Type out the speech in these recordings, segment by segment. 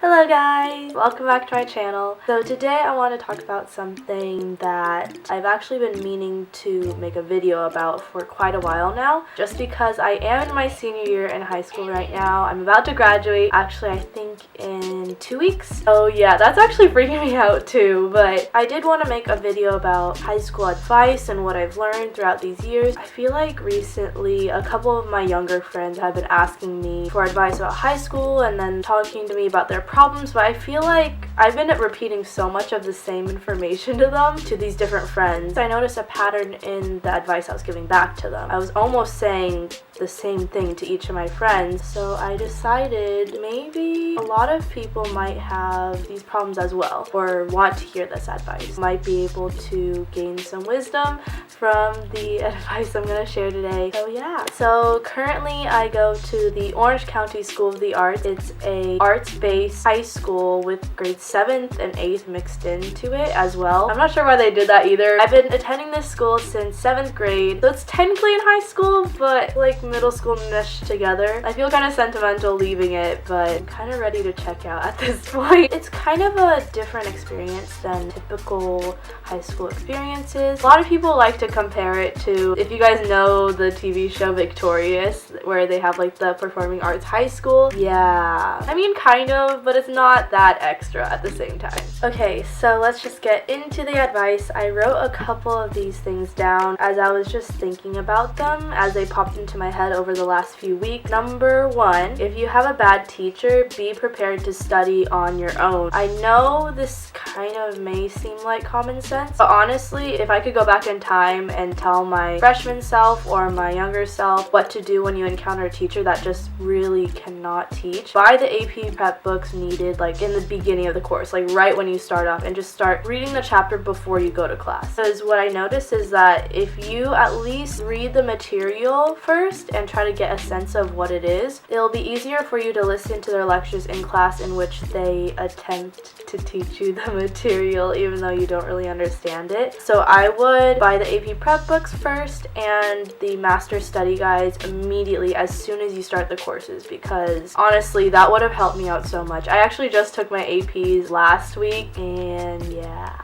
Hello guys! Welcome back to my channel. So today I want to talk about something that I've actually been meaning to make a video about for quite a while now, just because I am in my senior year in high school right now. I'm about to graduate, actually I think in 2 weeks. Oh yeah, that's actually freaking me out too, but I did want to make a video about high school advice and what I've learned throughout these years. I feel like recently a couple of my younger friends have been asking me for advice about high school and then talking to me about their problems, but I feel like I've been repeating so much of the same information to them, to these different friends. I noticed a pattern in the advice I was giving back to them. I was almost saying the same thing to each of my friends, so I decided maybe a lot of people might have these problems as well, or want to hear this advice. Might be able to gain some wisdom from the advice I'm going to share today. So yeah. So currently I go to the Orange County School of the Arts. It's a arts-based high school with grades 7th and 8th mixed into it as well. I'm not sure why they did that either. I've been attending this school since 7th grade, so it's technically in high school, but like middle school meshed together. I feel kind of sentimental leaving it, but I'm kind of ready to check out at this point. It's kind of a different experience than typical high school experiences. A lot of people like to compare it to, if you guys know the TV show Victorious, where they have like the performing arts high school. Yeah, I mean kind of, but it's not that extra at the same time. Okay, so let's just get into the advice. I wrote a couple of these things down as I was just thinking about them as they popped into my head over the last few weeks. Number one, if you have a bad teacher, be prepared to study on your own. I know this kind of may seem like common sense, but honestly, if I could go back in time and tell my freshman self or my younger self what to do when you encounter a teacher that just really cannot teach, buy the AP prep books needed like in the beginning of the course, like right when you start off, and just start reading the chapter before you go to class. Because what I noticed is that if you at least read the material first and try to get a sense of what it is, it'll be easier for you to listen to their lectures in class in which they attempt to teach you the material even though you don't really understand it. So I would buy the AP prep books first and the master study guides immediately as soon as you start the courses, because honestly that would have helped me out so much. I actually just took my APs last week and yeah,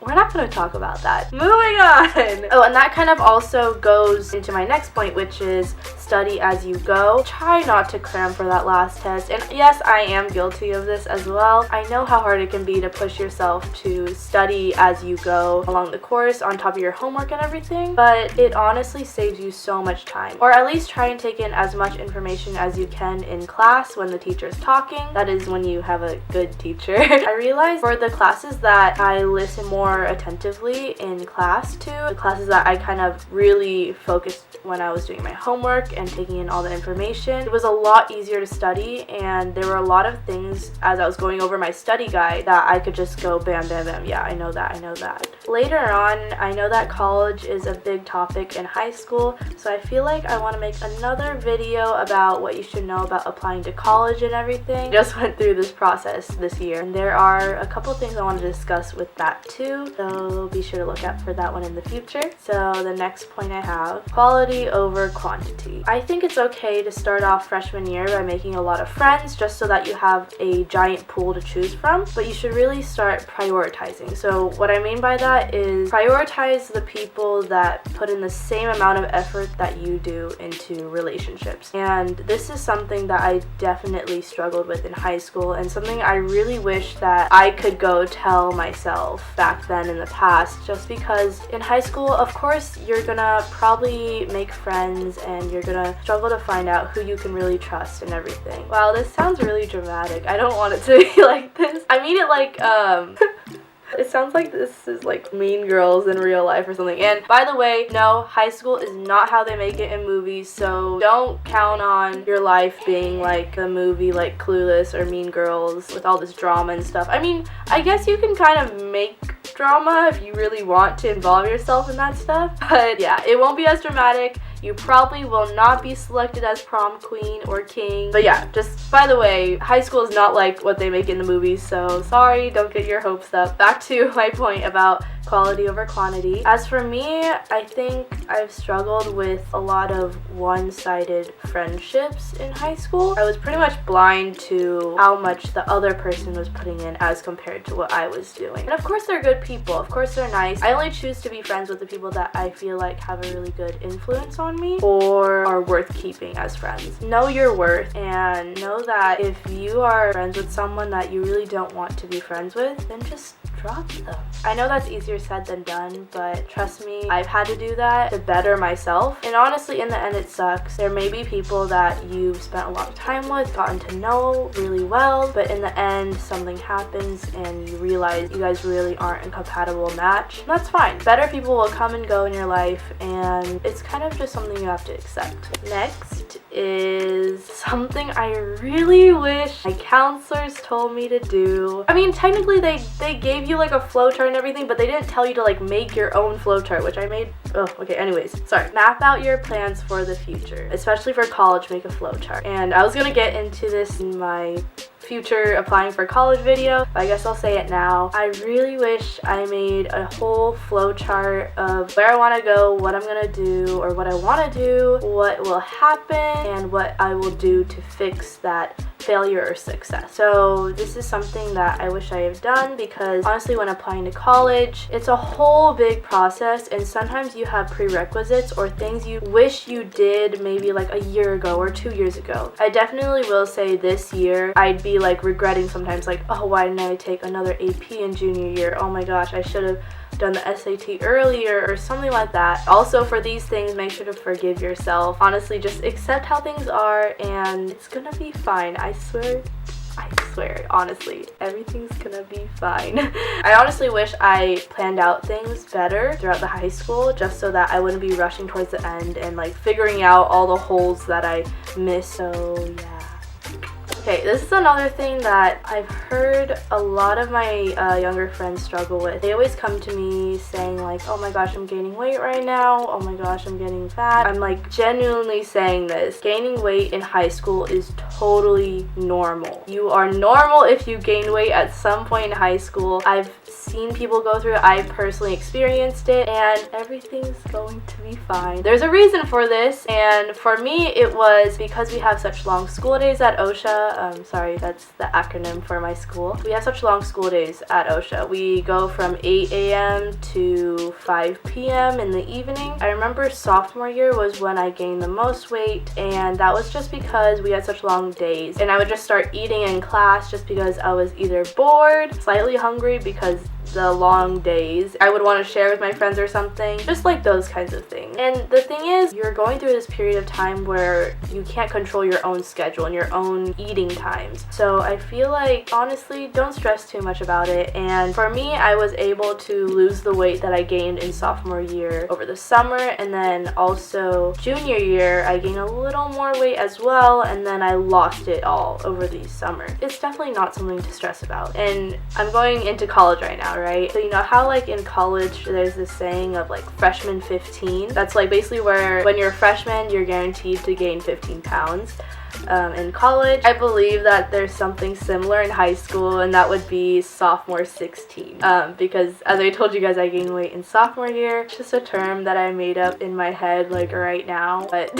we're not going to talk about that. Moving on! Oh, and that kind of also goes into my next point, which is study as you go. Try not to cram for that last test. And yes, I am guilty of this as well. I know how hard it can be to push yourself to study as you go along the course on top of your homework and everything, but it honestly saves you so much time. Or at least try and take in as much information as you can in class when the teacher's talking. That is when you have a good teacher. I realized for the classes that I listen more attentively in class to, the classes that I kind of really focused when I was doing my homework and taking in all the information, it was a lot easier to study, and there were a lot of things as I was going over my study guide that I could just go bam bam bam, yeah, I know that. Later on, I know that college is a big topic in high school, so I feel like I want to make another video about what you should know about applying to college and everything. Just went through this process this year, and there are a couple things I want to discuss with that too, so be sure to look out for that one in the future. So the next point I have, quality over quantity. I think it's okay to start off freshman year by making a lot of friends just so that you have a giant pool to choose from, but you should really start prioritizing. So what I mean by that is prioritize the people that put in the same amount of effort that you do into relationships. And this is something that I definitely struggled with in high school, and something I really wish that I could go tell myself back then in the past, just because in high school, of course, you're gonna probably make friends and you're gonna struggle to find out who you can really trust and everything. Wow, this sounds really dramatic. I don't want it to be like this. I mean it like, it sounds like this is like Mean Girls in real life or something. And by the way, no, high school is not how they make it in movies, so don't count on your life being like the movie like Clueless or Mean Girls with all this drama and stuff. I mean, I guess you can kind of make drama if you really want to involve yourself in that stuff, but yeah, it won't be as dramatic. You probably will not be selected as prom queen or king. But yeah, just by the way, high school is not like what they make in the movies, so sorry, don't get your hopes up. Back to my point about quality over quantity. As for me, I think I've struggled with a lot of one-sided friendships in high school. I was pretty much blind to how much the other person was putting in as compared to what I was doing. And of course they're good people, of course they're nice. I only choose to be friends with the people that I feel like have a really good influence on me or are worth keeping as friends. Know your worth and know that if you are friends with someone that you really don't want to be friends with, then just drop them. I know that's easier said than done, but trust me, I've had to do that to better myself. And honestly, in the end, it sucks. There may be people that you've spent a lot of time with, gotten to know really well, but in the end, something happens and you realize you guys really aren't a compatible match. And that's fine. Better people will come and go in your life, and it's kind of just something you have to accept. Next is something I really wish my counselors told me to do. I mean, technically they gave you like a flowchart and everything, but they didn't tell you to like make your own flowchart, which I made. Oh, okay, anyways, sorry. Map out your plans for the future, especially for college. Make a flowchart. And I was gonna get into this in my future applying for college video, but I guess I'll say it now. I really wish I made a whole flowchart of where I want to go, what I'm gonna do, or what I want to do, what will happen, and what I will do to fix that failure or success. So this is something that I wish I had done, because honestly, when applying to college, it's a whole big process, and sometimes you have prerequisites or things you wish you did maybe like a year ago or 2 years ago. I definitely will say this year I'd be like regretting sometimes, like, oh, why didn't I take another AP in junior year? Oh my gosh, I should have done the SAT earlier or something like that. Also, for these things, make sure to forgive yourself. Honestly, just accept how things are and it's gonna be fine. I swear, honestly, everything's gonna be fine. I honestly wish I planned out things better throughout the high school, just so that I wouldn't be rushing towards the end and like figuring out all the holes that I missed. So yeah. Okay, this is another thing that I've heard a lot of my younger friends struggle with. They always come to me saying like, oh my gosh, I'm gaining weight right now. Oh my gosh, I'm getting fat. I'm like genuinely saying this. Gaining weight in high school is totally normal. You are normal if you gain weight at some point in high school. I've seen people go through it. I personally experienced it, and everything's going to be fine. There's a reason for this, and for me, it was because we have such long school days at OCSA. Sorry, that's the acronym for my school. We have such long school days at OCSA. We go from 8 a.m. to 5 p.m. in the evening. I remember sophomore year was when I gained the most weight, and that was just because we had such long days. And I would just start eating in class just because I was either bored, slightly hungry because the long days, I would want to share with my friends or something, just like those kinds of things. And the thing is, you're going through this period of time where you can't control your own schedule and your own eating times. So I feel like, honestly, don't stress too much about it. And for me, I was able to lose the weight that I gained in sophomore year over the summer, and then also junior year, I gained a little more weight as well, and then I lost it all over the summer. It's definitely not something to stress about. And I'm going into college right now, right? So you know how like in college there's this saying of like freshman 15? That's like basically where when you're a freshman you're guaranteed to gain 15 pounds. In college, I believe that there's something similar in high school, and that would be sophomore 16. Because as I told you guys, I gained weight in sophomore year. It's just a term that I made up in my head like right now. But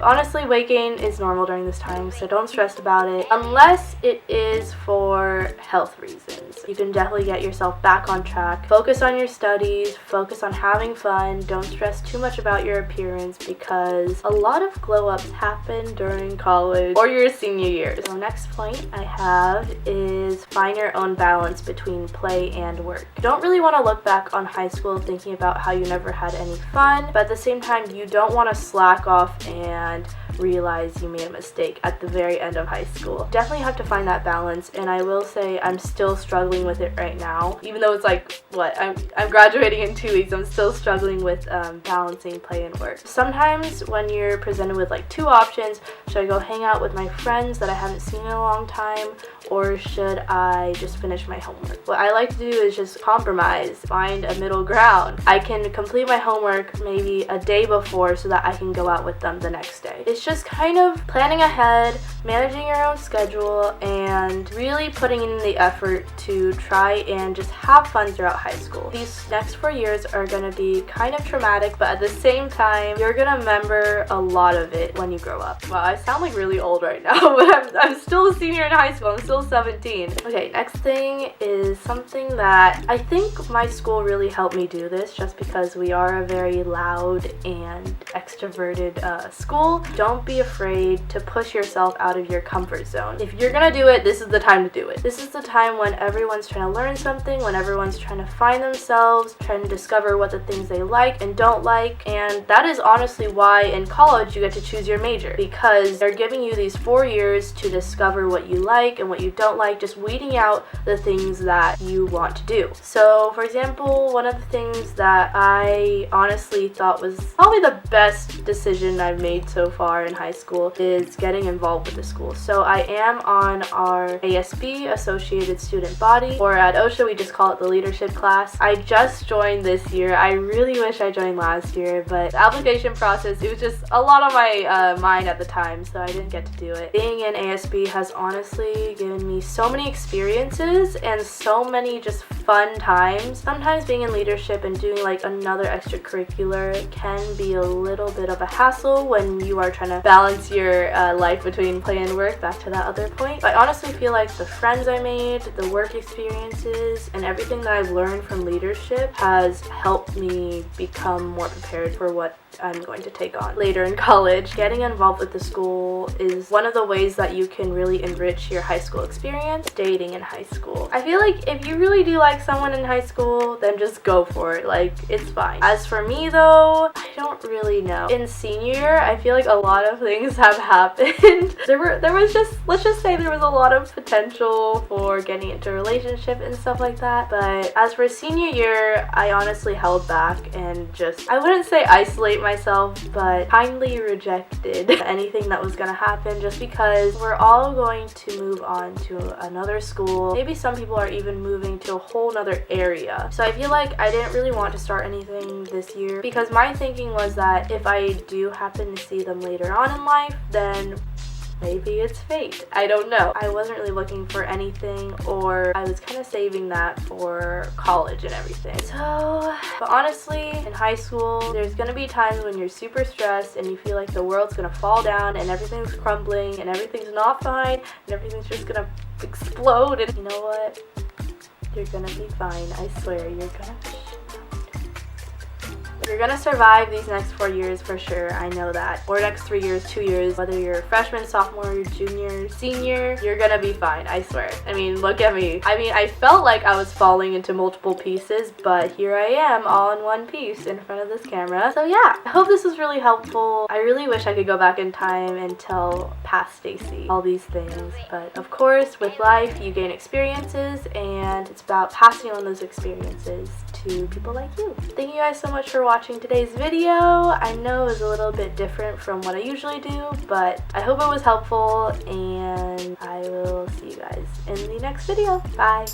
honestly, weight gain is normal during this time, so don't stress about it. Unless it is for health reasons. You can definitely get yourself back on track. Focus on your studies, focus on having fun. Don't stress too much about your appearance, because a lot of glow-ups happen during college or your senior year. So next point I have is find your own balance between play and work. You don't really want to look back on high school thinking about how you never had any fun, but at the same time you don't want to slack off and realize you made a mistake at the very end of high school. Definitely have to find that balance, and I will say I'm still struggling with it right now. Even though it's like, I'm graduating in 2 weeks, I'm still struggling with balancing play and work. Sometimes when you're presented with like two options, should I go hang out with my friends that I haven't seen in a long time, or should I just finish my homework? What I like to do is just compromise, find a middle ground. I can complete my homework maybe a day before so that I can go out with them the next day. It's just kind of planning ahead, managing your own schedule, and really putting in the effort to try and just have fun throughout high school. These next 4 years are going to be kind of traumatic, but at the same time, you're going to remember a lot of it when you grow up. Wow, I sound like really old right now, but I'm still a senior in high school. I'm still 17. Okay, next thing is something that I think my school really helped me do this, just because we are a very loud and extroverted school. Don't be afraid to push yourself out of your comfort zone. If you're gonna do it, this is the time to do it. This is the time when everyone's trying to learn something, when everyone's trying to find themselves, trying to discover what the things they like and don't like. And that is honestly why in college you get to choose your major, because they're giving you these 4 years to discover what you like and what you don't like, just weeding out the things that you want to do. So for example, one of the things that I honestly thought was probably the best decision I've made so far in high school is getting involved with the school. So I am on our ASB, Associated Student Body, or at OCSA we just call it the leadership class. I just joined this year. I really wish I joined last year, but the application process, it was just a lot on my mind at the time, so I didn't get to do it. Being in ASB has honestly given me so many experiences and so many just fun times. Sometimes being in leadership and doing like another extracurricular can be a little bit of a hassle when you are trying to balance your life between play and work, back to that other point. But I honestly feel like the friends I made, the work experiences, and everything that I've learned from leadership has helped me become more prepared for what I'm going to take on later in college. Getting involved with the school is one of the ways that you can really enrich your high school experience. Dating in high school, I feel like if you really do like someone in high school, then just go for it. Like, it's fine. As for me though, I don't really know. In senior year, I feel like a lot of things have happened. there was just, let's just say there was a lot of potential for getting into a relationship and stuff like that. But as for senior year, I honestly held back and just, I wouldn't say isolate myself, but kindly rejected anything that was gonna happen, just because we're all going to move on to another school. Maybe some people are even moving to a whole nother area. So I feel like I didn't really want to start anything this year, because my thinking was that if I do happen to see them later on in life, then maybe it's fate. I don't know. I wasn't really looking for anything, or I was kind of saving that for college and everything. So, but honestly, in high school, there's gonna be times when you're super stressed and you feel like the world's gonna fall down and everything's crumbling and everything's not fine and everything's just gonna explode. And you know what? You're gonna be fine. I swear, you're gonna survive these next 4 years for sure. I know that. Or next 3 years, 2 years, whether you're a freshman, sophomore, junior, senior, you're gonna be fine. I swear. I mean, look at me. I mean, I felt like I was falling into multiple pieces, but here I am, all in one piece in front of this camera. So yeah, I hope this was really helpful. I really wish I could go back in time and tell past Stacy all these things, but of course, with life, you gain experiences, and it's about passing on those experiences to people like you. Thank you guys so much for watching today's video. I know it was a little bit different from what I usually do, but I hope it was helpful, and I will see you guys in the next video. Bye!